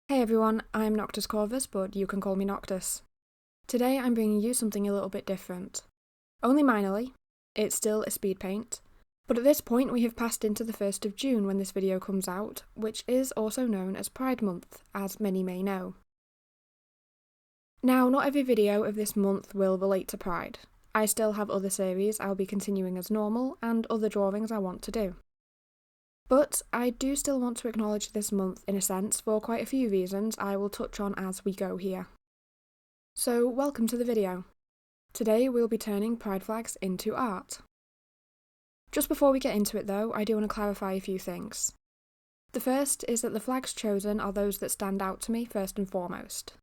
Hey everyone, I'm Noctis Corvus, but you can call me Noctis. Today I'm bringing you something a little bit different. Only minorly, it's still a speed paint, but at this point we have passed into the 1st of June when this video comes out, which is also known as Pride Month, as many may know. Now, not every video of this month will relate to Pride. I still have other series I'll be continuing as normal, and other drawings I want to do. But I do still want to acknowledge this month in a sense for quite a few reasons I will touch on as we go here. So welcome to the video. Today we'll be turning pride flags into art. Just before we get into it though, I do want to clarify a few things. The first is that the flags chosen are those that stand out to me first and foremost.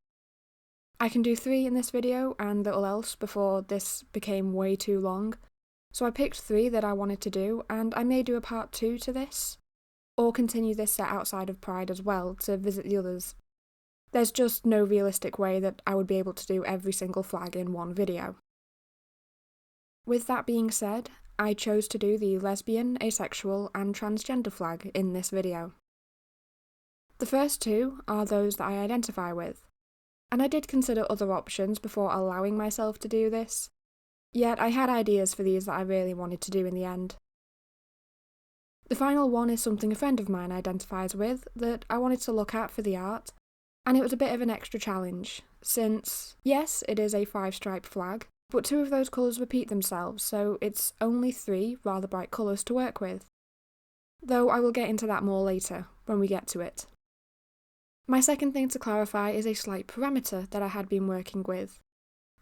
I can do 3 in this video and little else before this became way too long, so I picked 3 that I wanted to do, and I may do a part 2 to this, or continue this set outside of Pride as well to visit the others. There's just no realistic way that I would be able to do every single flag in one video. With that being said, I chose to do the lesbian, asexual, and transgender flag in this video. The first 2 are those that I identify with, and I did consider other options before allowing myself to do this. Yet I had ideas for these that I really wanted to do in the end. The final one is something a friend of mine identifies with that I wanted to look at for the art, and it was a bit of an extra challenge, since, yes, it is a 5-stripe flag, but 2 of those colours repeat themselves, so it's only 3 rather bright colours to work with. Though I will get into that more later, when we get to it. My second thing to clarify is a slight parameter that I had been working with,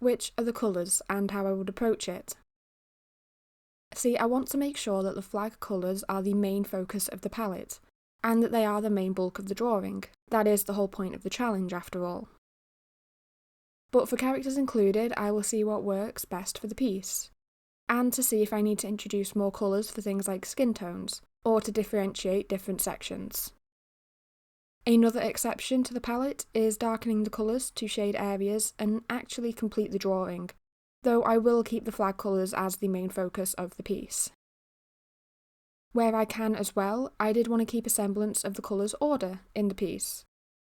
which are the colours and how I would approach it. See, I want to make sure that the flag colours are the main focus of the palette, and that they are the main bulk of the drawing. That is the whole point of the challenge after all. But for characters included, I will see what works best for the piece, and to see if I need to introduce more colours for things like skin tones, or to differentiate different sections. Another exception to the palette is darkening the colours to shade areas and actually complete the drawing, though I will keep the flag colours as the main focus of the piece. Where I can as well, I did want to keep a semblance of the colours order in the piece,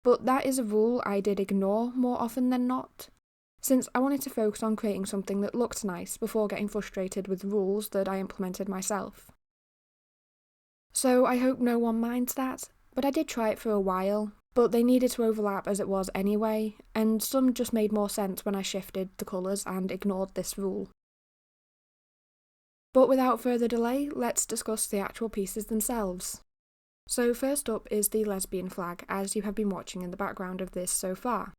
but that is a rule I did ignore more often than not, since I wanted to focus on creating something that looked nice before getting frustrated with rules that I implemented myself. So I hope no one minds that, but I did try it for a while, but they needed to overlap as it was anyway, and some just made more sense when I shifted the colours and ignored this rule. But without further delay, let's discuss the actual pieces themselves. So first up is the lesbian flag, as you have been watching in the background of this so far.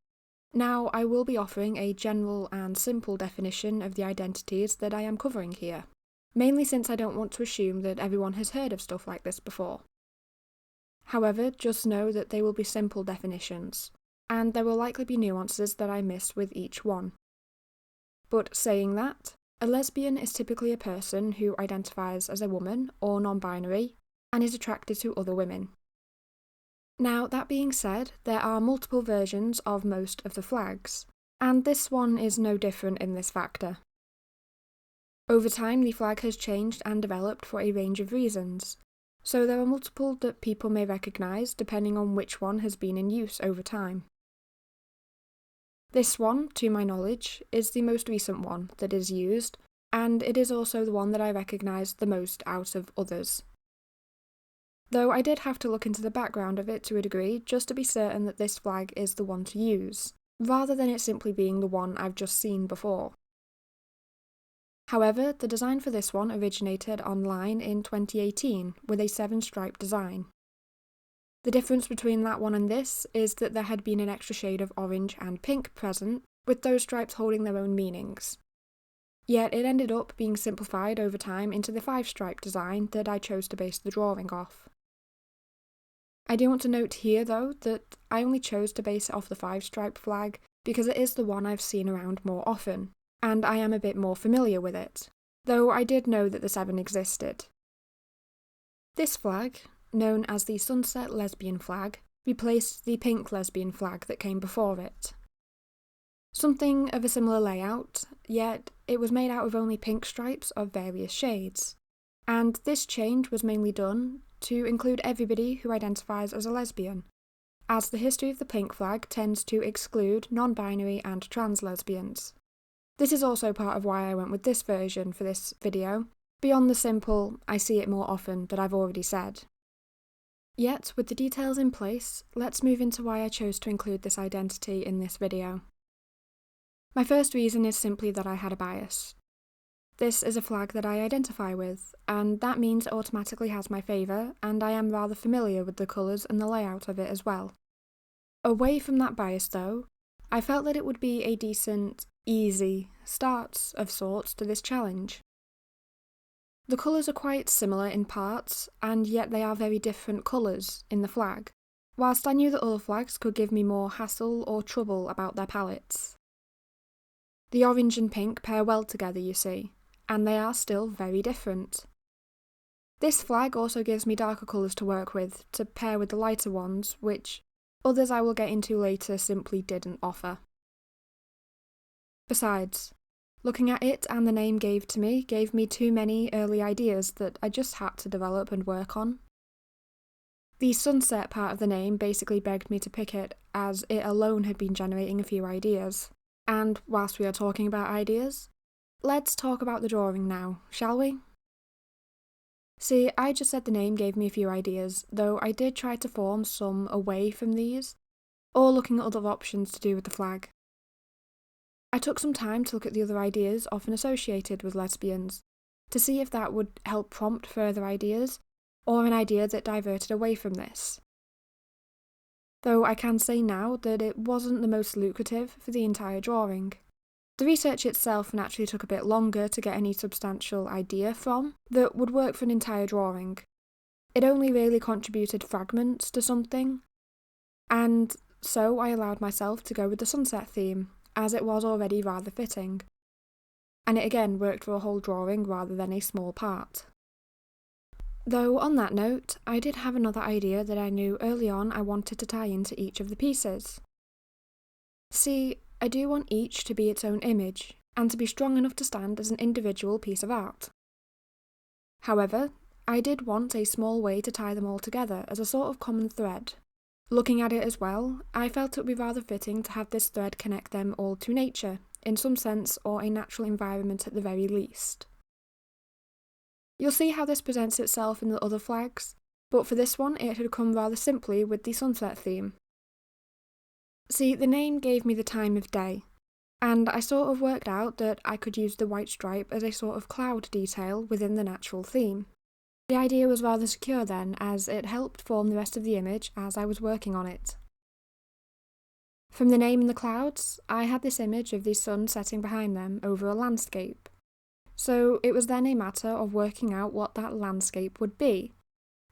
Now, I will be offering a general and simple definition of the identities that I am covering here, mainly since I don't want to assume that everyone has heard of stuff like this before. However, just know that they will be simple definitions, and there will likely be nuances that I miss with each one. But saying that, a lesbian is typically a person who identifies as a woman or non-binary and is attracted to other women. Now, that being said, there are multiple versions of most of the flags, and this one is no different in this factor. Over time, the flag has changed and developed for a range of reasons, so there are multiple that people may recognise depending on which one has been in use over time. This one, to my knowledge, is the most recent one that is used, and it is also the one that I recognise the most out of others. Though I did have to look into the background of it to a degree just to be certain that this flag is the one to use, rather than it simply being the one I've just seen before. However, the design for this one originated online in 2018 with a 7-stripe design. The difference between that one and this is that there had been an extra shade of orange and pink present, with those stripes holding their own meanings. Yet it ended up being simplified over time into the 5-stripe design that I chose to base the drawing off. I do want to note here though that I only chose to base it off the 5-stripe flag because it is the one I've seen around more often, and I am a bit more familiar with it, though I did know that the 7 existed. This flag, known as the Sunset Lesbian flag, replaced the pink lesbian flag that came before it. Something of a similar layout, yet it was made out of only pink stripes of various shades, and this change was mainly done to include everybody who identifies as a lesbian, as the history of the pink flag tends to exclude non-binary and trans lesbians. This is also part of why I went with this version for this video, beyond the simple "I see it more often" that I've already said. Yet, with the details in place, let's move into why I chose to include this identity in this video. My first reason is simply that I had a bias. This is a flag that I identify with, and that means it automatically has my favour, and I am rather familiar with the colours and the layout of it as well. Away from that bias though, I felt that it would be a decent, easy start of sorts to this challenge. The colours are quite similar in parts, and yet they are very different colours in the flag, whilst I knew that other flags could give me more hassle or trouble about their palettes. The orange and pink pair well together, you see, and they are still very different. This flag also gives me darker colours to work with, to pair with the lighter ones, which others I will get into later simply didn't offer. Besides, looking at it and the name gave me too many early ideas that I just had to develop and work on. The sunset part of the name basically begged me to pick it, as it alone had been generating a few ideas. And whilst we are talking about ideas, let's talk about the drawing now, shall we? See, I just said the name gave me a few ideas, though I did try to form some away from these, or looking at other options to do with the flag. I took some time to look at the other ideas often associated with lesbians, to see if that would help prompt further ideas, or an idea that diverted away from this. Though I can say now that it wasn't the most lucrative for the entire drawing. The research itself naturally took a bit longer to get any substantial idea from that would work for an entire drawing. It only really contributed fragments to something, and so I allowed myself to go with the sunset theme, as it was already rather fitting. And it again worked for a whole drawing rather than a small part. Though on that note, I did have another idea that I knew early on I wanted to tie into each of the pieces. See, I do want each to be its own image, and to be strong enough to stand as an individual piece of art. However, I did want a small way to tie them all together as a sort of common thread. Looking at it as well, I felt it would be rather fitting to have this thread connect them all to nature, in some sense, or a natural environment at the very least. You'll see how this presents itself in the other flags, but for this one it had come rather simply with the sunset theme. See, the name gave me the time of day, and I sort of worked out that I could use the white stripe as a sort of cloud detail within the natural theme. The idea was rather secure then, as it helped form the rest of the image as I was working on it. From the name and the clouds, I had this image of the sun setting behind them over a landscape. So it was then a matter of working out what that landscape would be,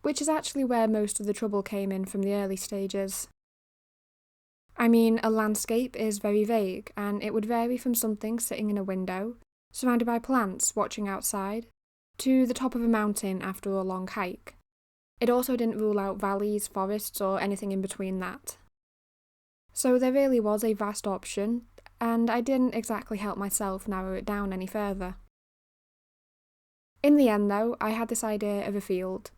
which is actually where most of the trouble came in from the early stages. I mean, a landscape is very vague, and it would vary from something sitting in a window, surrounded by plants watching outside, to the top of a mountain after a long hike. It also didn't rule out valleys, forests, or anything in between that. So there really was a vast option, and I didn't exactly help myself narrow it down any further. In the end though, I had this idea of a field.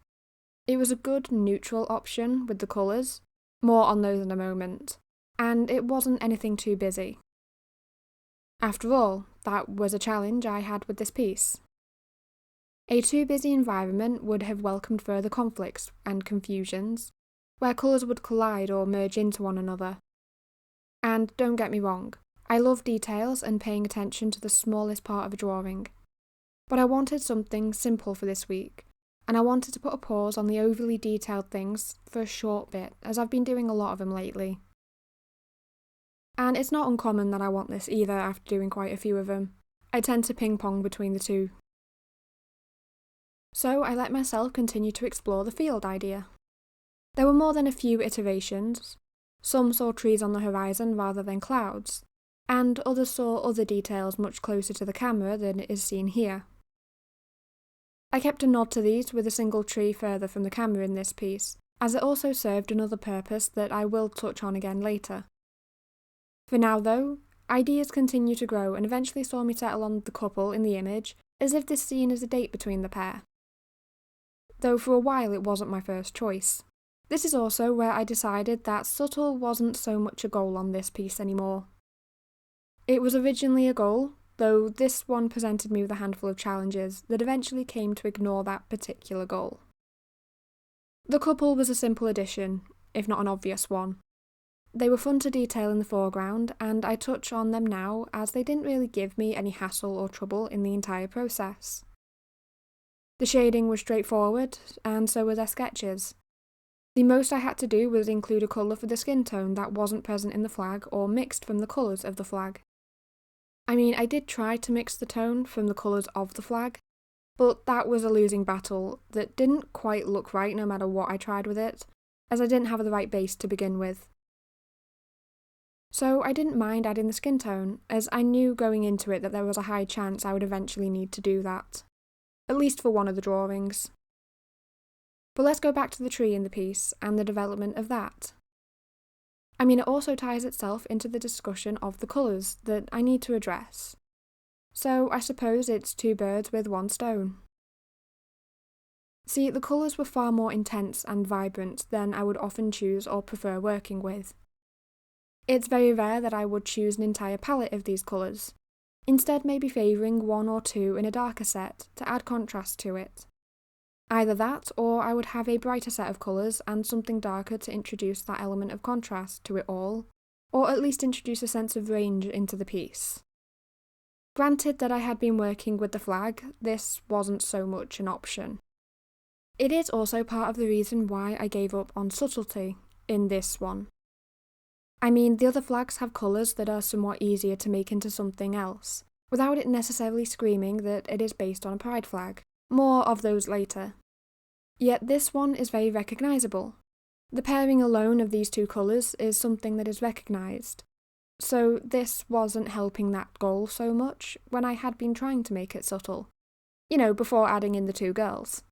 It was a good neutral option with the colours, more on those in a moment, and it wasn't anything too busy. After all, that was a challenge I had with this piece. A too busy environment would have welcomed further conflicts and confusions, where colours would collide or merge into one another. And don't get me wrong, I love details and paying attention to the smallest part of a drawing. But I wanted something simple for this week, and I wanted to put a pause on the overly detailed things for a short bit, as I've been doing a lot of them lately. And it's not uncommon that I want this either after doing quite a few of them. I tend to ping-pong between the two. So I let myself continue to explore the field idea. There were more than a few iterations. Some saw trees on the horizon rather than clouds, and others saw other details much closer to the camera than it is seen here. I kept a nod to these with a single tree further from the camera in this piece, as it also served another purpose that I will touch on again later. For now though, ideas continue to grow and eventually saw me settle on the couple in the image, as if this scene is a date between the pair. Though for a while it wasn't my first choice. This is also where I decided that subtle wasn't so much a goal on this piece anymore. It was originally a goal, though this one presented me with a handful of challenges that eventually came to ignore that particular goal. The couple was a simple addition, if not an obvious one. They were fun to detail in the foreground, and I touch on them now as they didn't really give me any hassle or trouble in the entire process. The shading was straightforward, and so were their sketches. The most I had to do was include a colour for the skin tone that wasn't present in the flag or mixed from the colours of the flag. I mean, I did try to mix the tone from the colours of the flag, but that was a losing battle that didn't quite look right no matter what I tried with it, as I didn't have the right base to begin with. So I didn't mind adding the skin tone, as I knew going into it that there was a high chance I would eventually need to do that, at least for one of the drawings. But let's go back to the tree in the piece and the development of that. I mean, it also ties itself into the discussion of the colours that I need to address. So I suppose it's two birds with one stone. See, the colours were far more intense and vibrant than I would often choose or prefer working with. It's very rare that I would choose an entire palette of these colours, instead maybe favouring one or two in a darker set to add contrast to it. Either that, or I would have a brighter set of colours and something darker to introduce that element of contrast to it all, or at least introduce a sense of range into the piece. Granted that I had been working with the flag, this wasn't so much an option. It is also part of the reason why I gave up on subtlety in this one. I mean, the other flags have colours that are somewhat easier to make into something else, without it necessarily screaming that it is based on a pride flag. More of those later. Yet this one is very recognisable. The pairing alone of these two colours is something that is recognised. So this wasn't helping that goal so much when I had been trying to make it subtle. Before adding in the two girls.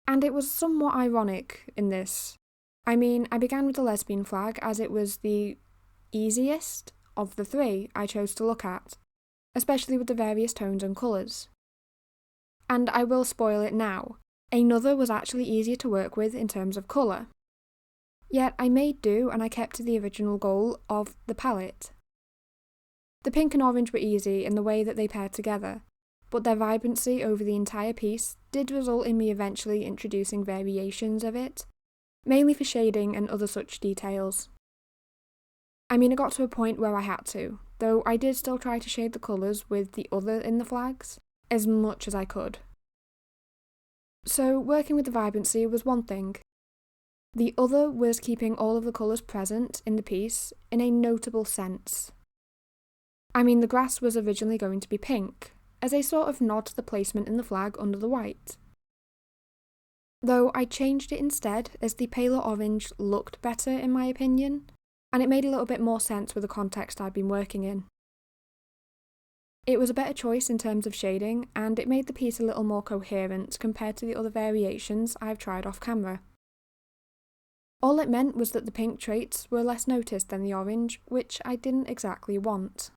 And it was somewhat ironic in this. I mean, I began with the lesbian flag as it was the easiest of the three I chose to look at, especially with the various tones and colours. And I will spoil it now, another was actually easier to work with in terms of colour. Yet I made do and I kept to the original goal of the palette. The pink and orange were easy in the way that they paired together, but their vibrancy over the entire piece did result in me eventually introducing variations of it, mainly for shading and other such details. I mean, it got to a point where I had to, though I did still try to shade the colours with the other in the flags, as much as I could. So working with the vibrancy was one thing. The other was keeping all of the colours present in the piece in a notable sense. I mean, the grass was originally going to be pink, as a sort of nod to the placement in the flag under the white. Though I changed it instead as the paler orange looked better in my opinion, and it made a little bit more sense with the context I'd been working in. It was a better choice in terms of shading, and it made the piece a little more coherent compared to the other variations I've tried off camera. All it meant was that the pink traits were less noticed than the orange, which I didn't exactly want.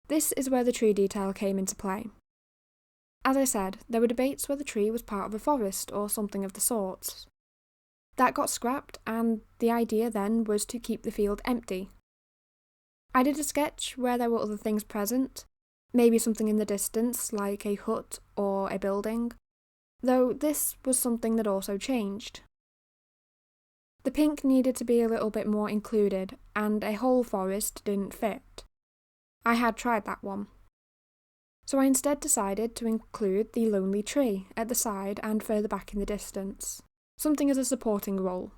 This is where the tree detail came into play. As I said, there were debates whether the tree was part of a forest or something of the sort. That got scrapped, and the idea then was to keep the field empty. I did a sketch where there were other things present, maybe something in the distance like a hut or a building, though this was something that also changed. The pink needed to be a little bit more included, and a whole forest didn't fit. I had tried that one. So I instead decided to include the lonely tree at the side and further back in the distance, something as a supporting role.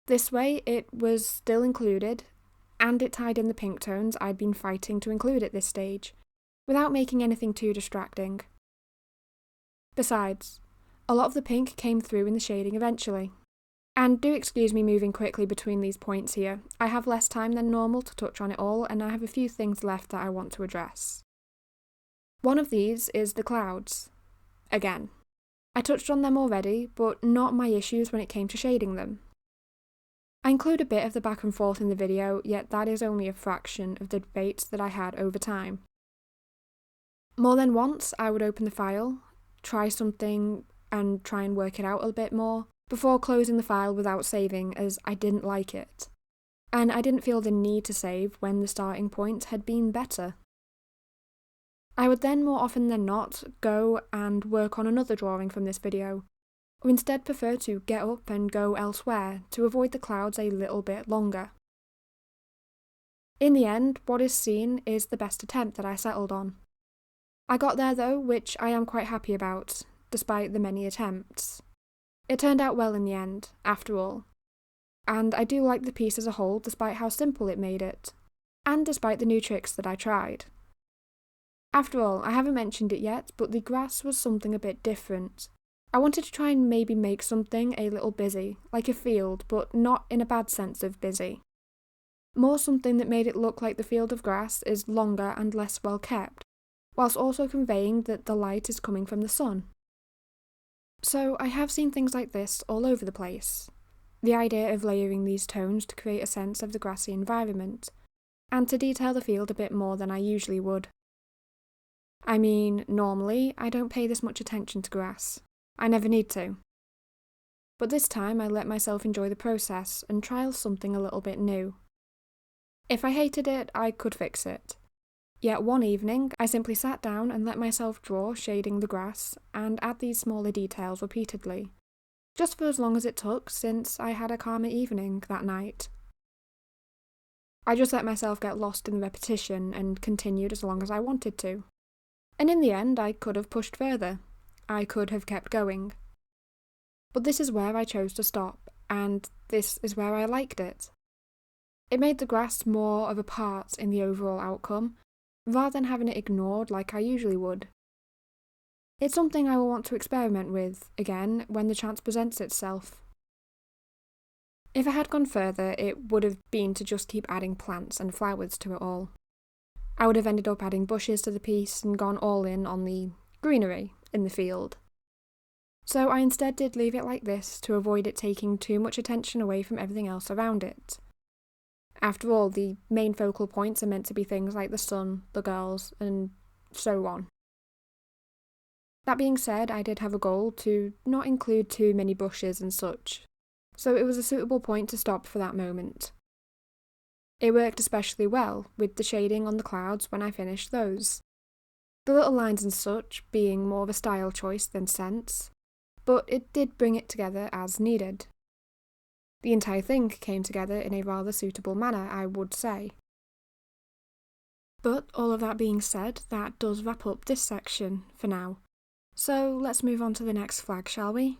This way it was still included, and it tied in the pink tones I'd been fighting to include at this stage, without making anything too distracting. Besides, a lot of the pink came through in the shading eventually. And do excuse me moving quickly between these points here, I have less time than normal to touch on it all, and I have a few things left that I want to address. One of these is the clouds. Again, I touched on them already, but not my issues when it came to shading them. I include a bit of the back and forth in the video, yet that is only a fraction of the debates that I had over time. More than once, I would open the file, try something and try and work it out a bit more, before closing the file without saving as I didn't like it. And I didn't feel the need to save when the starting point had been better. I would then more often than not go and work on another drawing from this video, or instead prefer to get up and go elsewhere to avoid the clouds a little bit longer. In the end, what is seen is the best attempt that I settled on. I got there though, which I am quite happy about, despite the many attempts. It turned out well in the end, after all. And I do like the piece as a whole despite how simple it made it, and despite the new tricks that I tried. After all, I haven't mentioned it yet, but the grass was something a bit different. I wanted to try and maybe make something a little busy, like a field, but not in a bad sense of busy. More something that made it look like the field of grass is longer and less well kept, whilst also conveying that the light is coming from the sun. So I have seen things like this all over the place. The idea of layering these tones to create a sense of the grassy environment, and to detail the field a bit more than I usually would. I mean, normally I don't pay this much attention to grass. I never need to. But this time I let myself enjoy the process and trial something a little bit new. If I hated it, I could fix it. Yet one evening, I simply sat down and let myself draw shading the grass and add these smaller details repeatedly, just for as long as it took since I had a calmer evening that night. I just let myself get lost in the repetition and continued as long as I wanted to. And in the end, I could have pushed further. I could have kept going. But this is where I chose to stop, and this is where I liked it. It made the grass more of a part in the overall outcome, rather than having it ignored like I usually would. It's something I will want to experiment with, again, when the chance presents itself. If I had gone further, it would have been to just keep adding plants and flowers to it all. I would have ended up adding bushes to the piece and gone all in on the greenery in the field. So I instead did leave it like this to avoid it taking too much attention away from everything else around it. After all, the main focal points are meant to be things like the sun, the girls, and so on. That being said, I did have a goal to not include too many bushes and such, so it was a suitable point to stop for that moment. It worked especially well with the shading on the clouds when I finished those. The little lines and such being more of a style choice than sense, but it did bring it together as needed. The entire thing came together in a rather suitable manner, I would say. But all of that being said, that does wrap up this section for now. So let's move on to the next flag, shall we?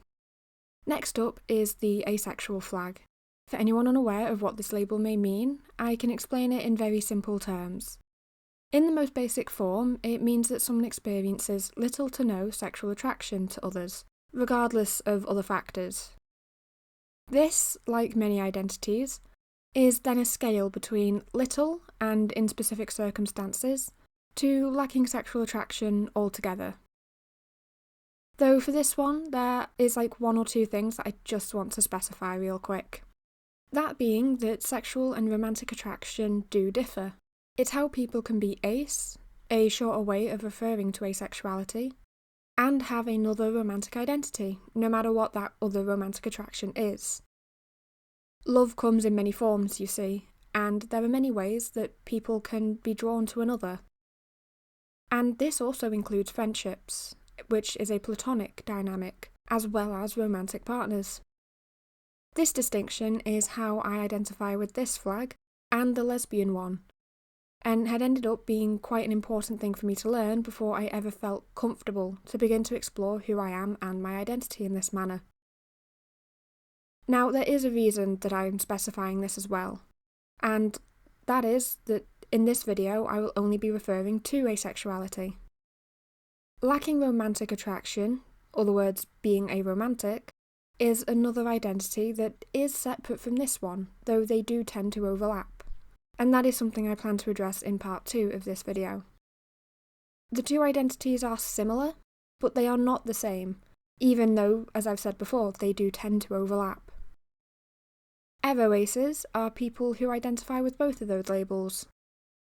Next up is the asexual flag. For anyone unaware of what this label may mean, I can explain it in very simple terms. In the most basic form, it means that someone experiences little to no sexual attraction to others, regardless of other factors. This, like many identities, is then a scale between little, and in specific circumstances, to lacking sexual attraction altogether. Though for this one, there is like one or two things that I just want to specify real quick. That being that sexual and romantic attraction do differ. It's how people can be ace, a shorter way of referring to asexuality, and have another romantic identity, no matter what that other romantic attraction is. Love comes in many forms, you see, and there are many ways that people can be drawn to another. And this also includes friendships, which is a platonic dynamic, as well as romantic partners. This distinction is how I identify with this flag, and the lesbian one, and had ended up being quite an important thing for me to learn before I ever felt comfortable to begin to explore who I am and my identity in this manner. Now, there is a reason that I'm specifying this as well, and that is that in this video I will only be referring to asexuality. Lacking romantic attraction, other words being aromantic, is another identity that is separate from this one, though they do tend to overlap. And that is something I plan to address in part 2 of this video. The two identities are similar, but they are not the same, even though, as I've said before, they do tend to overlap. Eroaces are people who identify with both of those labels,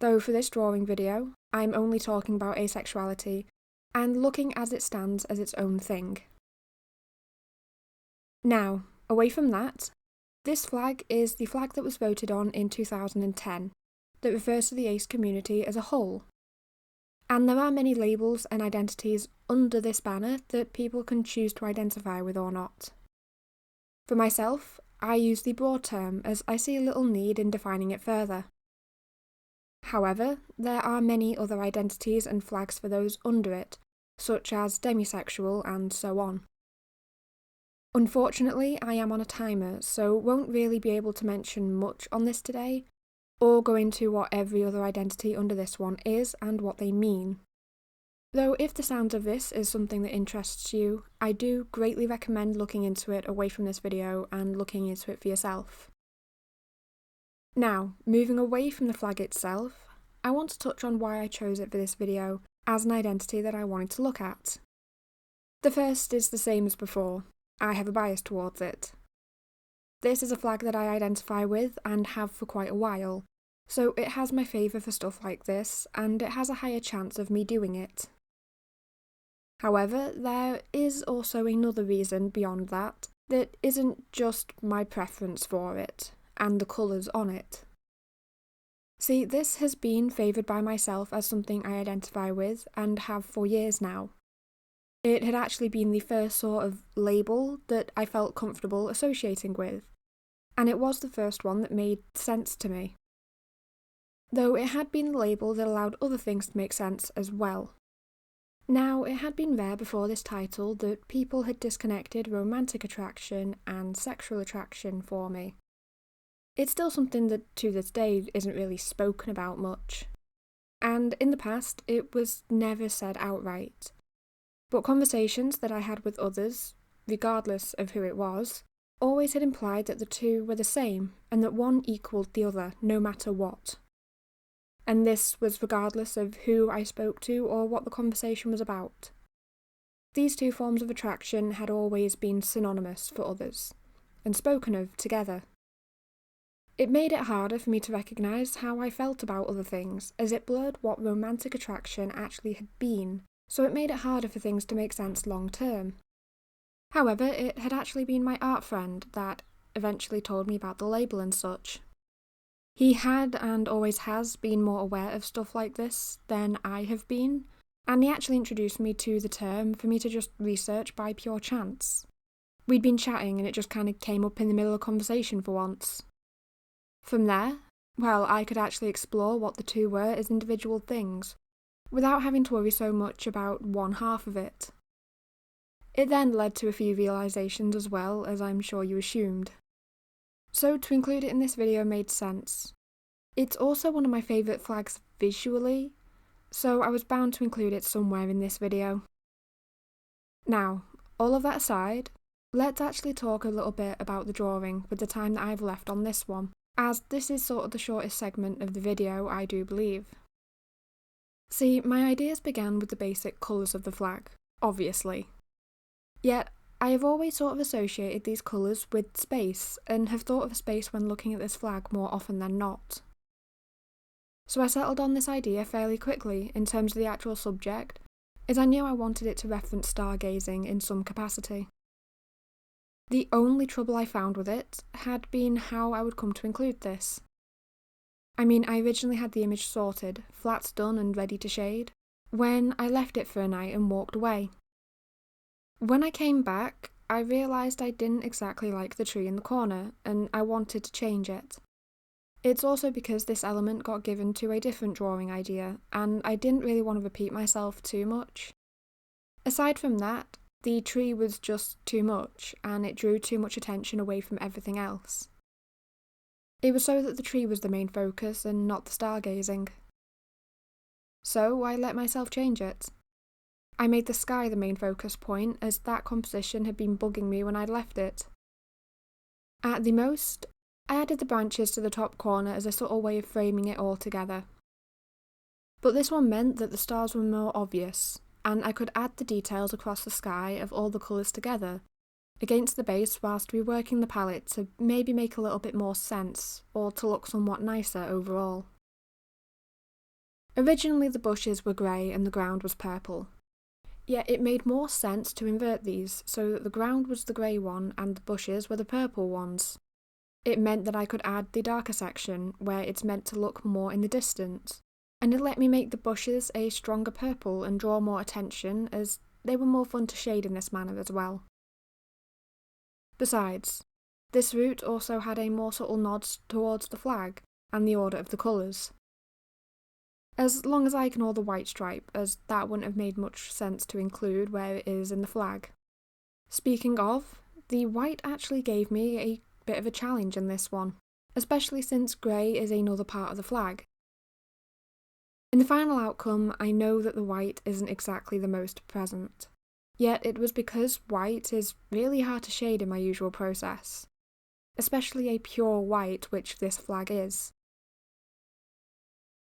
though for this drawing video, I'm only talking about asexuality and looking as it stands as its own thing. Now, away from that, this flag is the flag that was voted on in 2010 that refers to the ace community as a whole. And there are many labels and identities under this banner that people can choose to identify with or not. For myself, I use the broad term as I see little need in defining it further. However, there are many other identities and flags for those under it, such as demisexual and so on. Unfortunately, I am on a timer, so won't really be able to mention much on this today, or go into what every other identity under this one is and what they mean. Though if the sound of this is something that interests you, I do greatly recommend looking into it away from this video and looking into it for yourself. Now, moving away from the flag itself, I want to touch on why I chose it for this video as an identity that I wanted to look at. The first is the same as before. I have a bias towards it. This is a flag that I identify with and have for quite a while, so it has my favour for stuff like this, and it has a higher chance of me doing it. However, there is also another reason beyond that isn't just my preference for it, and the colours on it. See, this has been favoured by myself as something I identify with and have for years now. It had actually been the first sort of label that I felt comfortable associating with, and it was the first one that made sense to me. Though it had been the label that allowed other things to make sense as well. Now, it had been rare before this title that people had disconnected romantic attraction and sexual attraction for me. It's still something that to this day isn't really spoken about much. And in the past, it was never said outright. But conversations that I had with others, regardless of who it was, always had implied that the two were the same and that one equalled the other no matter what. And this was regardless of who I spoke to or what the conversation was about. These two forms of attraction had always been synonymous for others, and spoken of together. It made it harder for me to recognise how I felt about other things, as it blurred what romantic attraction actually had been, so it made it harder for things to make sense long term. However, it had actually been my art friend that eventually told me about the label and such. He had and always has been more aware of stuff like this than I have been, and he actually introduced me to the term for me to just research by pure chance. We'd been chatting and it just kind of came up in the middle of conversation for once. From there, well, I could actually explore what the two were as individual things, without having to worry so much about one half of it. It then led to a few realisations as well, as I'm sure you assumed. So to include it in this video made sense. It's also one of my favourite flags visually, so I was bound to include it somewhere in this video. Now, all of that aside, let's actually talk a little bit about the drawing with the time that I've left on this one, as this is sort of the shortest segment of the video, I do believe. See, my ideas began with the basic colours of the flag, obviously. Yet, I have always sort of associated these colours with space, and have thought of space when looking at this flag more often than not. So I settled on this idea fairly quickly in terms of the actual subject, as I knew I wanted it to reference stargazing in some capacity. The only trouble I found with it had been how I would come to include this. I mean, I originally had the image sorted, flats done and ready to shade, when I left it for a night and walked away. When I came back, I realised I didn't exactly like the tree in the corner, and I wanted to change it. It's also because this element got given to a different drawing idea, and I didn't really want to repeat myself too much. Aside from that, the tree was just too much, and it drew too much attention away from everything else. It was so that the tree was the main focus and not the stargazing. So I let myself change it. I made the sky the main focus point, as that composition had been bugging me when I'd left it. At the most, I added the branches to the top corner as a subtle way of framing it all together. But this one meant that the stars were more obvious, and I could add the details across the sky of all the colours together, against the base whilst reworking the palette to maybe make a little bit more sense, or to look somewhat nicer overall. Originally the bushes were grey and the ground was purple. Yet it made more sense to invert these so that the ground was the grey one and the bushes were the purple ones. It meant that I could add the darker section where it's meant to look more in the distance, and it let me make the bushes a stronger purple and draw more attention as they were more fun to shade in this manner as well. Besides, this route also had a more subtle nod towards the flag and the order of the colours. As long as I ignore the white stripe, as that wouldn't have made much sense to include where it is in the flag. Speaking of, the white actually gave me a bit of a challenge in this one, especially since grey is another part of the flag. In the final outcome, I know that the white isn't exactly the most present, yet it was because white is really hard to shade in my usual process, especially a pure white, which this flag is.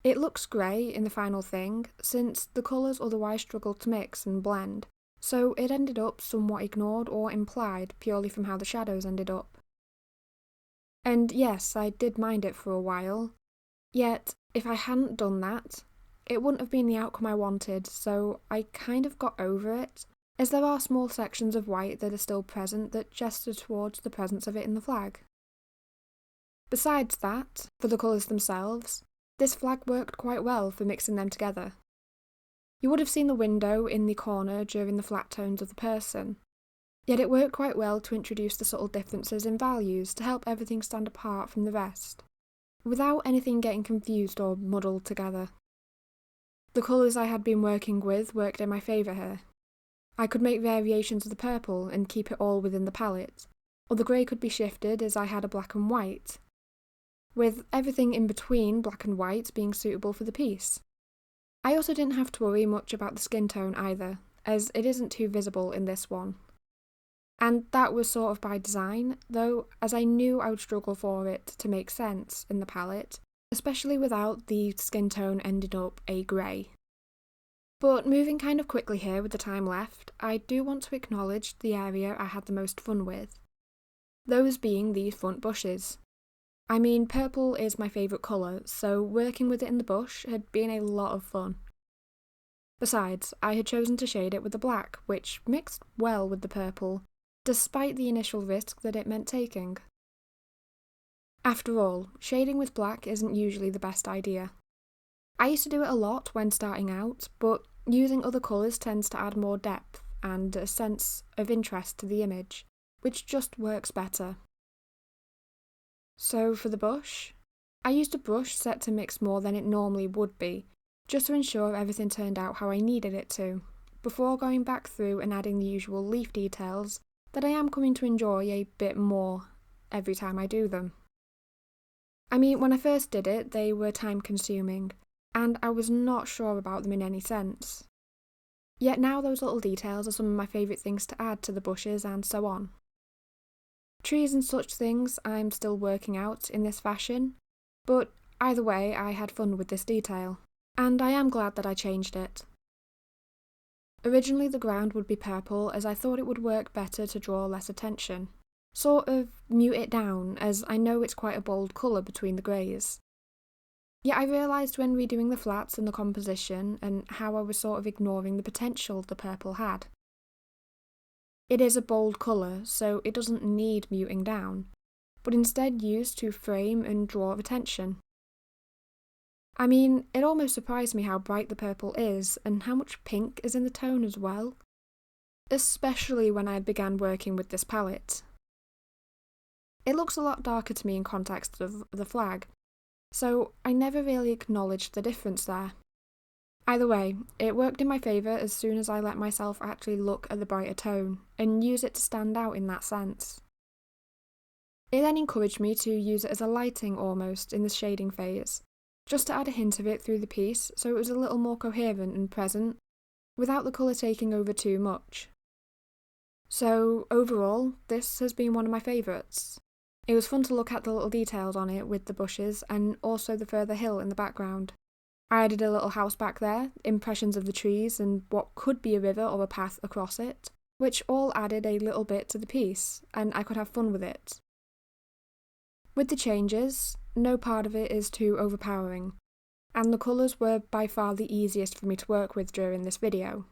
It looks grey in the final thing, since the colours otherwise struggled to mix and blend, so it ended up somewhat ignored or implied purely from how the shadows ended up. And yes, I did mind it for a while, yet if I hadn't done that, it wouldn't have been the outcome I wanted, so I kind of got over it, as there are small sections of white that are still present that gesture towards the presence of it in the flag. Besides that, for the colours themselves, this flag worked quite well for mixing them together. You would have seen the window in the corner during the flat tones of the person, yet it worked quite well to introduce the subtle differences in values to help everything stand apart from the rest, without anything getting confused or muddled together. The colours I had been working with worked in my favour here. I could make variations of the purple and keep it all within the palette, or the grey could be shifted as I had a black and white, with everything in between black and white being suitable for the piece. I also didn't have to worry much about the skin tone either, as it isn't too visible in this one. And that was sort of by design, though, as I knew I would struggle for it to make sense in the palette, especially without the skin tone ending up a grey. But moving kind of quickly here with the time left, I do want to acknowledge the area I had the most fun with, those being these front bushes. I mean, purple is my favourite colour, so working with it in the bush had been a lot of fun. Besides, I had chosen to shade it with the black, which mixed well with the purple, despite the initial risk that it meant taking. After all, shading with black isn't usually the best idea. I used to do it a lot when starting out, but using other colours tends to add more depth and a sense of interest to the image, which just works better. So for the bush, I used a brush set to mix more than it normally would be, just to ensure everything turned out how I needed it to, before going back through and adding the usual leaf details that I am coming to enjoy a bit more every time I do them. I mean, when I first did it, they were time consuming, and I was not sure about them in any sense. Yet now those little details are some of my favourite things to add to the bushes and so on. Trees and such things I'm still working out in this fashion, but either way I had fun with this detail, and I am glad that I changed it. Originally the ground would be purple as I thought it would work better to draw less attention, sort of mute it down as I know it's quite a bold colour between the greys. Yet I realised when redoing the flats and the composition and how I was sort of ignoring the potential the purple had. It is a bold colour, so it doesn't need muting down, but instead used to frame and draw attention. I mean, it almost surprised me how bright the purple is and how much pink is in the tone as well, especially when I began working with this palette. It looks a lot darker to me in context of the flag, so I never really acknowledged the difference there. Either way, it worked in my favour as soon as I let myself actually look at the brighter tone and use it to stand out in that sense. It then encouraged me to use it as a lighting almost in the shading phase, just to add a hint of it through the piece so it was a little more coherent and present, without the colour taking over too much. So overall, this has been one of my favourites. It was fun to look at the little details on it with the bushes and also the further hill in the background. I added a little house back there, impressions of the trees and what could be a river or a path across it, which all added a little bit to the piece, and I could have fun with it. With the changes, no part of it is too overpowering, and the colours were by far the easiest for me to work with during this video.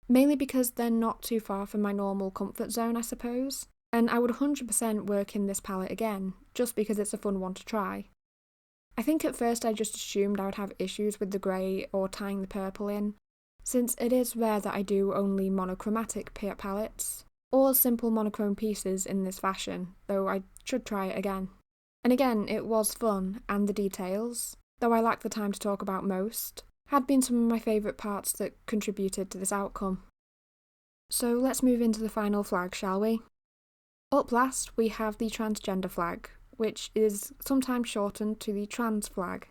mainly because they're not too far from my normal comfort zone, I suppose, and I would 100% work in this palette again, just because it's a fun one to try. I think at first I just assumed I would have issues with the grey or tying the purple in, since it is rare that I do only monochromatic palettes, or simple monochrome pieces in this fashion, though I should try it again. And again, it was fun, and the details, though I lack the time to talk about most, had been some of my favourite parts that contributed to this outcome. So let's move into the final flag, shall we? Up last, we have the transgender flag, which is sometimes shortened to the trans flag.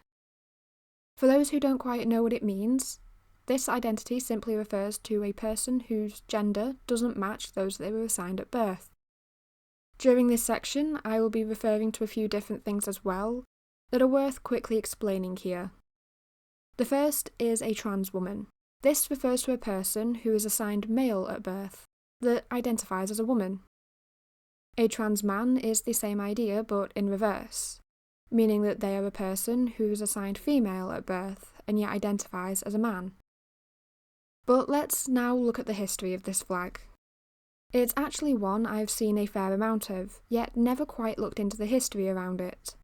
For those who don't quite know what it means, this identity simply refers to a person whose gender doesn't match those they were assigned at birth. During this section, I will be referring to a few different things as well that are worth quickly explaining here. The first is a trans woman. This refers to a person who is assigned male at birth that identifies as a woman. A trans man is the same idea but in reverse, meaning that they are a person who is assigned female at birth and yet identifies as a man. But let's now look at the history of this flag. It's actually one I've seen a fair amount of, yet never quite looked into the history around it.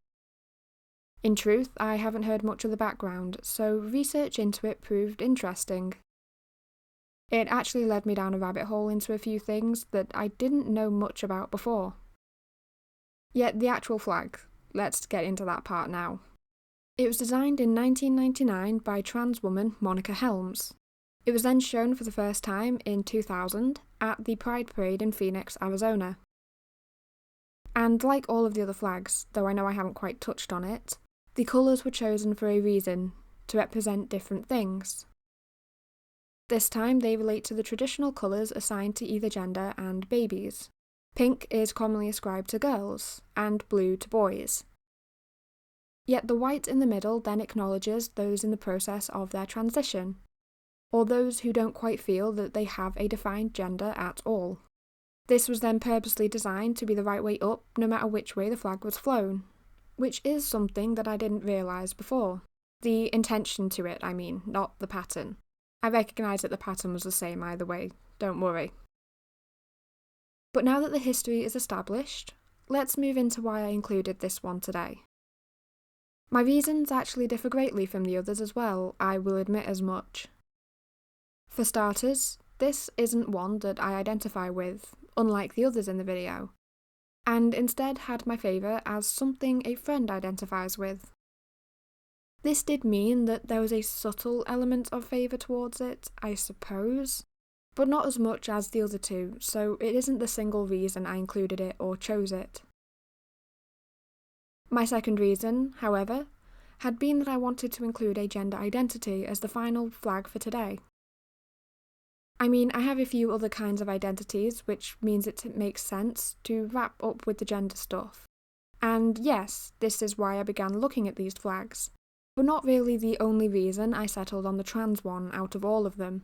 In truth, I haven't heard much of the background, so research into it proved interesting. It actually led me down a rabbit hole into a few things that I didn't know much about before. Yet the actual flag, let's get into that part now. It was designed in 1999 by trans woman Monica Helms. It was then shown for the first time in 2000 at the Pride Parade in Phoenix, Arizona. And like all of the other flags, though I know I haven't quite touched on it, the colours were chosen for a reason, to represent different things. This time they relate to the traditional colours assigned to either gender and babies. Pink is commonly ascribed to girls, and blue to boys. Yet the white in the middle then acknowledges those in the process of their transition, or those who don't quite feel that they have a defined gender at all. This was then purposely designed to be the right way up no matter which way the flag was flown, which is something that I didn't realise before. The intention to it, I mean, not the pattern. I recognise that the pattern was the same either way, don't worry. But now that the history is established, let's move into why I included this one today. My reasons actually differ greatly from the others as well, I will admit as much. For starters, this isn't one that I identify with, unlike the others in the video, and instead had my favour as something a friend identifies with. This did mean that there was a subtle element of favour towards it, I suppose, but not as much as the other two, so it isn't the single reason I included it or chose it. My second reason, however, had been that I wanted to include a gender identity as the final flag for today. I mean, I have a few other kinds of identities, which means it makes sense to wrap up with the gender stuff. And yes, this is why I began looking at these flags, but not really the only reason I settled on the trans one out of all of them.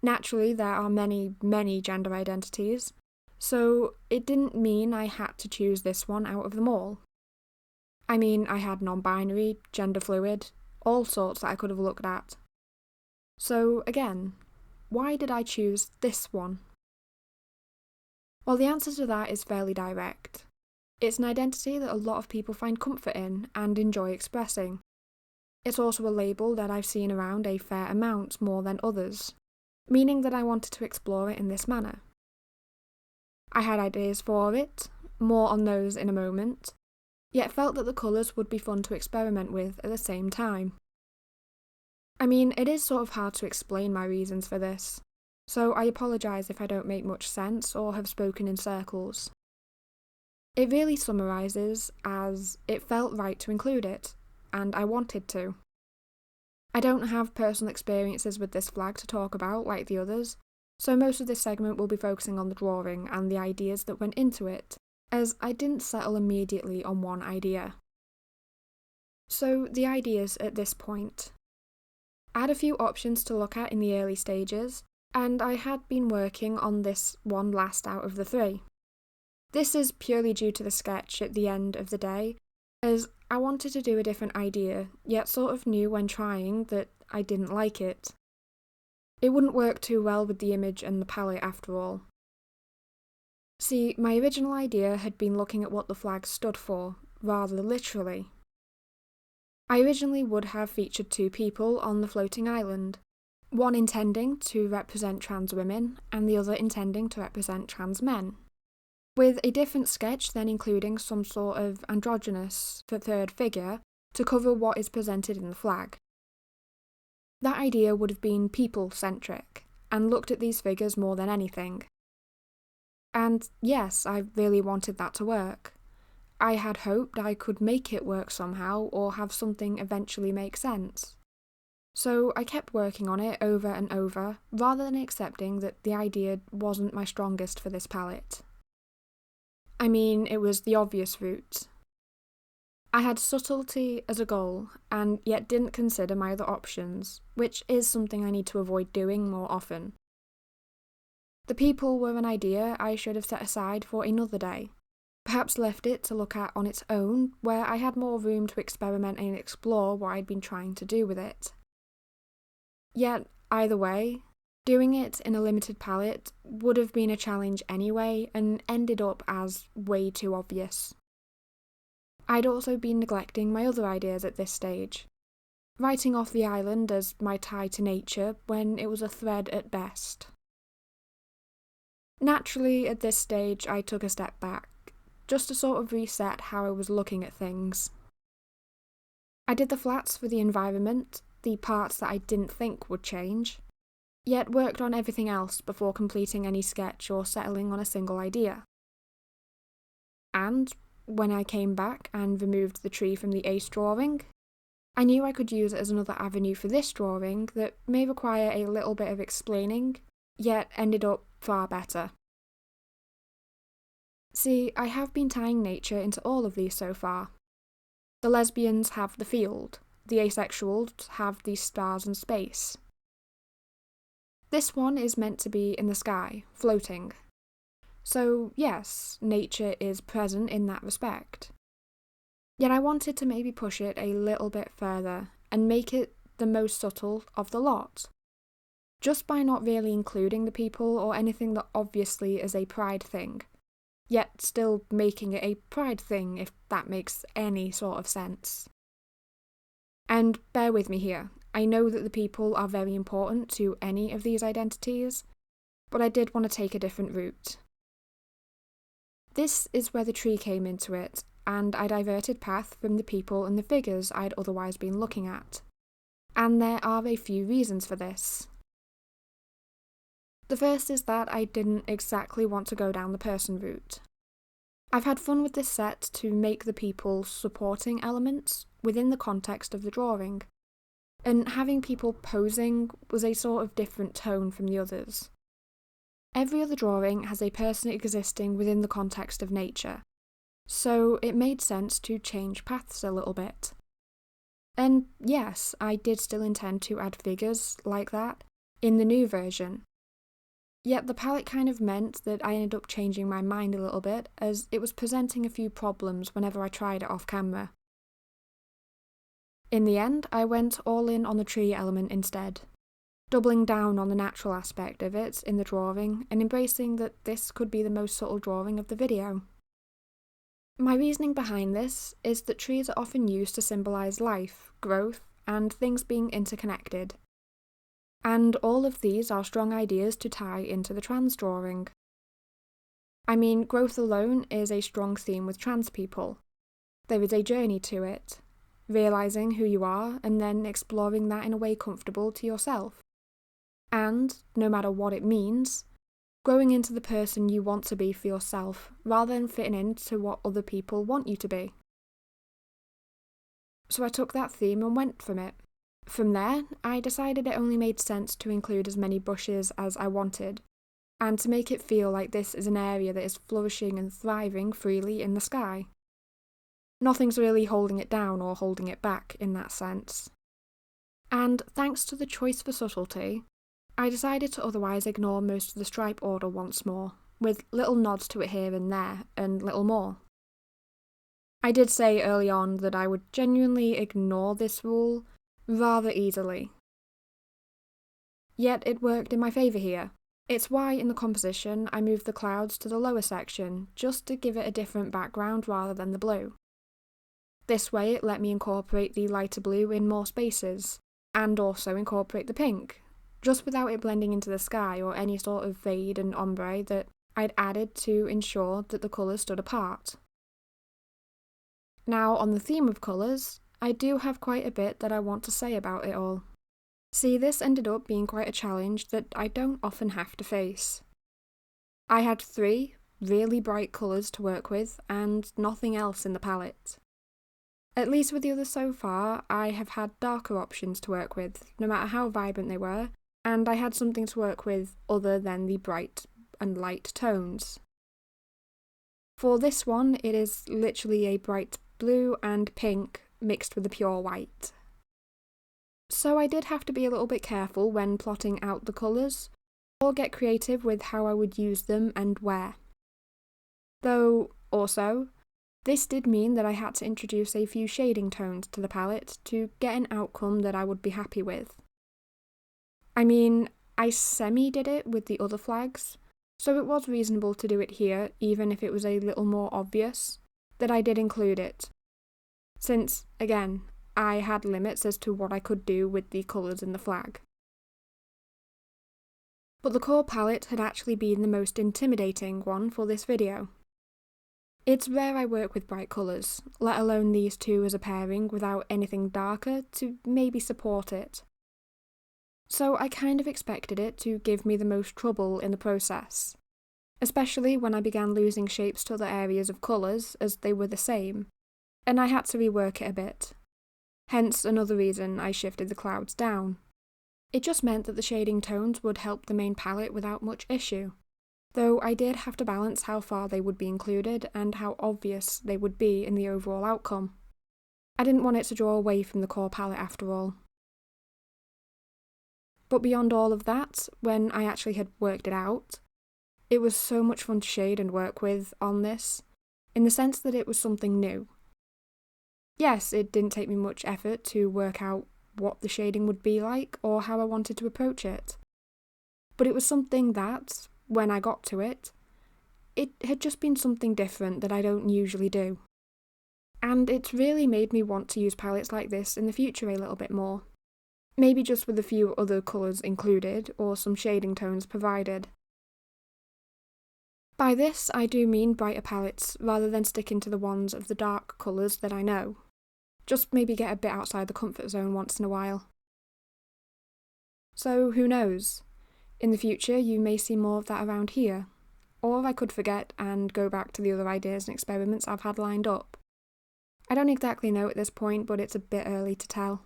Naturally, there are many, many gender identities, so it didn't mean I had to choose this one out of them all. I mean, I had non-binary, gender fluid, all sorts that I could have looked at. So again, why did I choose this one? Well, the answer to that is fairly direct. It's an identity that a lot of people find comfort in and enjoy expressing. It's also a label that I've seen around a fair amount more than others, meaning that I wanted to explore it in this manner. I had ideas for it, more on those in a moment, yet felt that the colours would be fun to experiment with at the same time. I mean, it is sort of hard to explain my reasons for this, so I apologise if I don't make much sense or have spoken in circles. It really summarises as it felt right to include it, and I wanted to. I don't have personal experiences with this flag to talk about like the others, so most of this segment will be focusing on the drawing and the ideas that went into it, as I didn't settle immediately on one idea. So the ideas at this point. I had a few options to look at in the early stages, and I had been working on this one last out of the three. This is purely due to the sketch at the end of the day, as I wanted to do a different idea, yet sort of knew when trying that I didn't like it. It wouldn't work too well with the image and the palette after all. See, my original idea had been looking at what the flag stood for, rather literally. I originally would have featured two people on the floating island, one intending to represent trans women and the other intending to represent trans men, with a different sketch then including some sort of androgynous third figure to cover what is presented in the flag. That idea would have been people-centric, and looked at these figures more than anything. And yes, I really wanted that to work. I had hoped I could make it work somehow, or have something eventually make sense. So I kept working on it over and over, rather than accepting that the idea wasn't my strongest for this palette. I mean, it was the obvious route. I had subtlety as a goal, and yet didn't consider my other options, which is something I need to avoid doing more often. The people were an idea I should have set aside for another day, perhaps left it to look at on its own, where I had more room to experiment and explore what I'd been trying to do with it. Yet, either way, doing it in a limited palette would have been a challenge anyway, and ended up as way too obvious. I'd also been neglecting my other ideas at this stage, writing off the island as my tie to nature when it was a thread at best. Naturally, at this stage, I took a step back, just to sort of reset how I was looking at things. I did the flats for the environment, the parts that I didn't think would change, yet worked on everything else before completing any sketch or settling on a single idea. And when I came back and removed the tree from the ace drawing, I knew I could use it as another avenue for this drawing that may require a little bit of explaining, yet ended up far better. See, I have been tying nature into all of these so far. The lesbians have the field, the asexuals have the stars and space. This one is meant to be in the sky, floating. So yes, nature is present in that respect. Yet I wanted to maybe push it a little bit further and make it the most subtle of the lot, just by not really including the people or anything that obviously is a pride thing, yet still making it a pride thing, if that makes any sort of sense. And bear with me here, I know that the people are very important to any of these identities, but I did want to take a different route. This is where the tree came into it, and I diverted path from the people and the figures I'd otherwise been looking at. And there are a few reasons for this. The first is that I didn't exactly want to go down the person route. I've had fun with this set to make the people supporting elements within the context of the drawing, and having people posing was a sort of different tone from the others. Every other drawing has a person existing within the context of nature, so it made sense to change paths a little bit. And yes, I did still intend to add figures like that in the new version. Yet the palette kind of meant that I ended up changing my mind a little bit, as it was presenting a few problems whenever I tried it off camera. In the end, I went all in on the tree element instead, doubling down on the natural aspect of it in the drawing and embracing that this could be the most subtle drawing of the video. My reasoning behind this is that trees are often used to symbolise life, growth, and things being interconnected. And all of these are strong ideas to tie into the trans drawing. I mean, growth alone is a strong theme with trans people. There is a journey to it, realising who you are and then exploring that in a way comfortable to yourself. And, no matter what it means, growing into the person you want to be for yourself, rather than fitting into what other people want you to be. So I took that theme and went from it. From there, I decided it only made sense to include as many bushes as I wanted, and to make it feel like this is an area that is flourishing and thriving freely in the sky. Nothing's really holding it down or holding it back in that sense. And thanks to the choice for subtlety, I decided to otherwise ignore most of the stripe order once more, with little nods to it here and there, and little more. I did say early on that I would genuinely ignore this rule rather easily. Yet it worked in my favour here. It's why in the composition I moved the clouds to the lower section, just to give it a different background rather than the blue. This way it let me incorporate the lighter blue in more spaces, and also incorporate the pink, just without it blending into the sky or any sort of fade and ombre that I'd added to ensure that the colours stood apart. Now, on the theme of colours, I do have quite a bit that I want to say about it all. See, this ended up being quite a challenge that I don't often have to face. I had 3 really bright colours to work with and nothing else in the palette. At least with the others so far, I have had darker options to work with, no matter how vibrant they were, and I had something to work with other than the bright and light tones. For this one, it is literally a bright blue and pink mixed with a pure white. So I did have to be a little bit careful when plotting out the colours, or get creative with how I would use them and where. Though, also, this did mean that I had to introduce a few shading tones to the palette to get an outcome that I would be happy with. I mean, I semi-did it with the other flags, so it was reasonable to do it here even if it was a little more obvious that I did include it. Since, again, I had limits as to what I could do with the colours in the flag. But the core palette had actually been the most intimidating one for this video. It's rare I work with bright colours, let alone these two as a pairing without anything darker to maybe support it. So I kind of expected it to give me the most trouble in the process, especially when I began losing shapes to other areas of colours as they were the same, and I had to rework it a bit. Hence another reason I shifted the clouds down. It just meant that the shading tones would help the main palette without much issue, though I did have to balance how far they would be included and how obvious they would be in the overall outcome. I didn't want it to draw away from the core palette after all. But beyond all of that, when I actually had worked it out, it was so much fun to shade and work with on this, in the sense that it was something new. Yes, it didn't take me much effort to work out what the shading would be like or how I wanted to approach it. But it was something that, when I got to it had just been something different that I don't usually do. And it's really made me want to use palettes like this in the future a little bit more. Maybe just with a few other colours included or some shading tones provided. By this, I do mean brighter palettes rather than sticking to the ones of the dark colours that I know. Just maybe get a bit outside the comfort zone once in a while. So who knows? In the future you may see more of that around here, or I could forget and go back to the other ideas and experiments I've had lined up. I don't exactly know at this point, but it's a bit early to tell.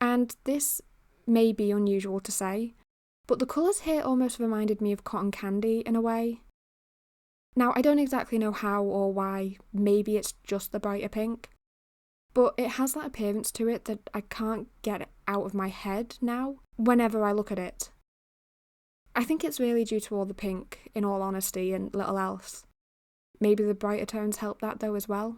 And this may be unusual to say, but the colours here almost reminded me of cotton candy in a way. Now, I don't exactly know how or why, maybe it's just the brighter pink, but it has that appearance to it that I can't get out of my head now, whenever I look at it. I think it's really due to all the pink, in all honesty, and little else. Maybe the brighter tones help that though as well.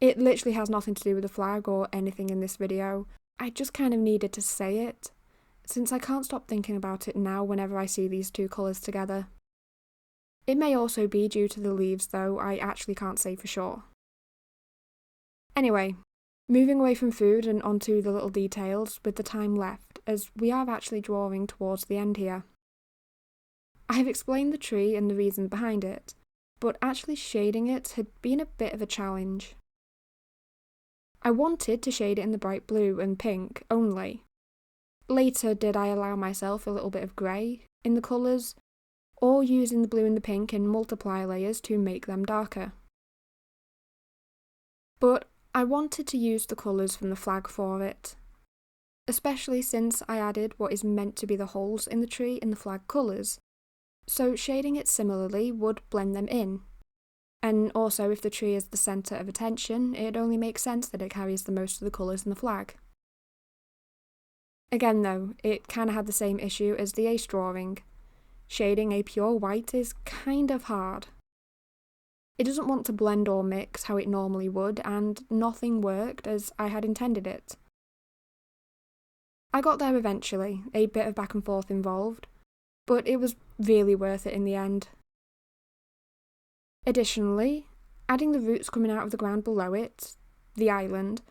It literally has nothing to do with the flag or anything in this video. I just kind of needed to say it, since I can't stop thinking about it now whenever I see these two colours together. It may also be due to the leaves though, I actually can't say for sure. Anyway, moving away from food and onto the little details with the time left, as we are actually drawing towards the end here. I have explained the tree and the reason behind it, but actually shading it had been a bit of a challenge. I wanted to shade it in the bright blue and pink only. Later did I allow myself a little bit of grey in the colours, or using the blue and the pink in multiply layers to make them darker. But I wanted to use the colours from the flag for it, especially since I added what is meant to be the holes in the tree in the flag colours, so shading it similarly would blend them in. And also, if the tree is the centre of attention, it only makes sense that it carries the most of the colours in the flag. Again though, it kinda had the same issue as the ace drawing. Shading a pure white is kind of hard. It doesn't want to blend or mix how it normally would, and nothing worked as I had intended it. I got there eventually, a bit of back and forth involved, but it was really worth it in the end. Additionally, adding the roots coming out of the ground below it, the island,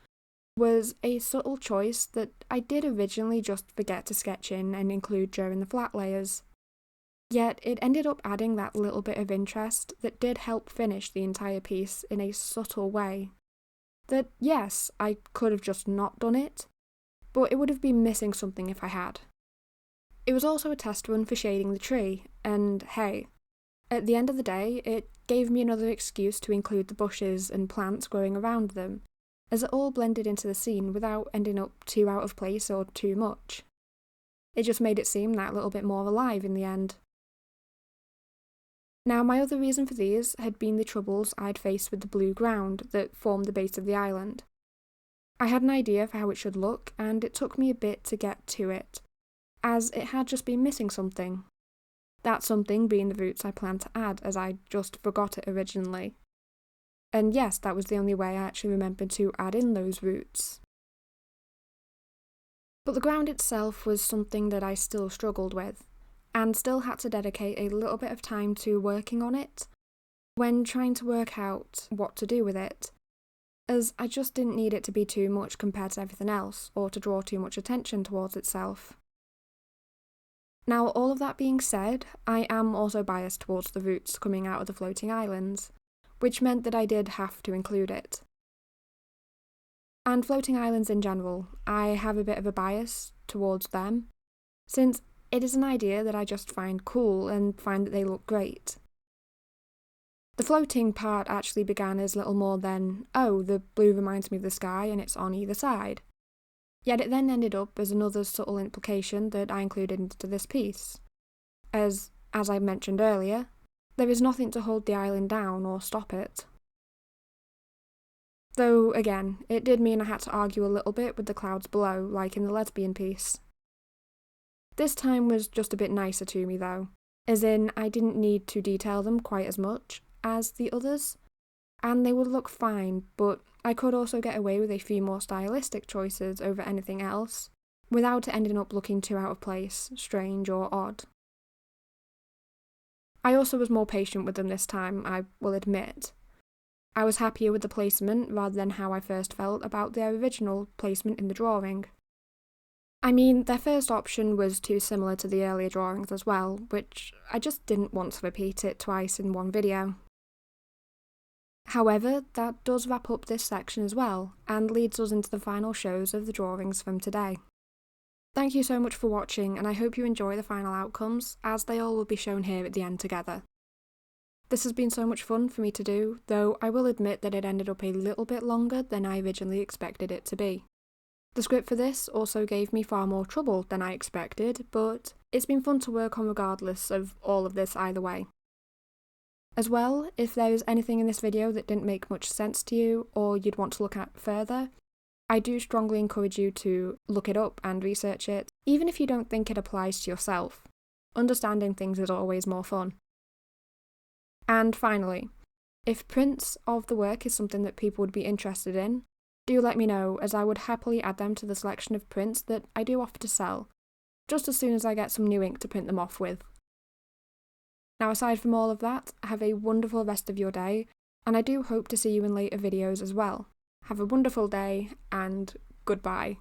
was a subtle choice that I did originally just forget to sketch in and include during the flat layers. Yet it ended up adding that little bit of interest that did help finish the entire piece in a subtle way. That, yes, I could have just not done it, but it would have been missing something if I had. It was also a test run for shading the tree, and hey, at the end of the day, it gave me another excuse to include the bushes and plants growing around them, as it all blended into the scene without ending up too out of place or too much. It just made it seem that little bit more alive in the end. Now, my other reason for these had been the troubles I'd faced with the blue ground that formed the base of the island. I had an idea for how it should look, and it took me a bit to get to it, as it had just been missing something. That something being the roots I planned to add, as I just forgot it originally. And yes, that was the only way I actually remembered to add in those roots. But the ground itself was something that I still struggled with, and still had to dedicate a little bit of time to working on it when trying to work out what to do with it, as I just didn't need it to be too much compared to everything else, or to draw too much attention towards itself. Now, all of that being said, I am also biased towards the roots coming out of the floating islands, which meant that I did have to include it. And floating islands in general, I have a bit of a bias towards them, since it is an idea that I just find cool and find that they look great. The floating part actually began as little more than, oh, the blue reminds me of the sky and it's on either side. Yet it then ended up as another subtle implication that I included into this piece. As I mentioned earlier, there is nothing to hold the island down or stop it. Though, again, it did mean I had to argue a little bit with the clouds below, like in the lesbian piece. This time was just a bit nicer to me though, as in I didn't need to detail them quite as much as the others, and they would look fine, but I could also get away with a few more stylistic choices over anything else, without it ending up looking too out of place, strange or odd. I also was more patient with them this time, I will admit. I was happier with the placement rather than how I first felt about their original placement in the drawing. I mean, their first option was too similar to the earlier drawings as well, which I just didn't want to repeat it twice in one video. However, that does wrap up this section as well, and leads us into the final shows of the drawings from today. Thank you so much for watching, and I hope you enjoy the final outcomes, as they all will be shown here at the end together. This has been so much fun for me to do, though I will admit that it ended up a little bit longer than I originally expected it to be. The script for this also gave me far more trouble than I expected, but it's been fun to work on regardless of all of this either way. As well, if there is anything in this video that didn't make much sense to you, or you'd want to look at further, I do strongly encourage you to look it up and research it, even if you don't think it applies to yourself. Understanding things is always more fun. And finally, if prints of the work is something that people would be interested in, do let me know, as I would happily add them to the selection of prints that I do offer to sell, just as soon as I get some new ink to print them off with. Now, aside from all of that, have a wonderful rest of your day, and I do hope to see you in later videos as well. Have a wonderful day, and goodbye.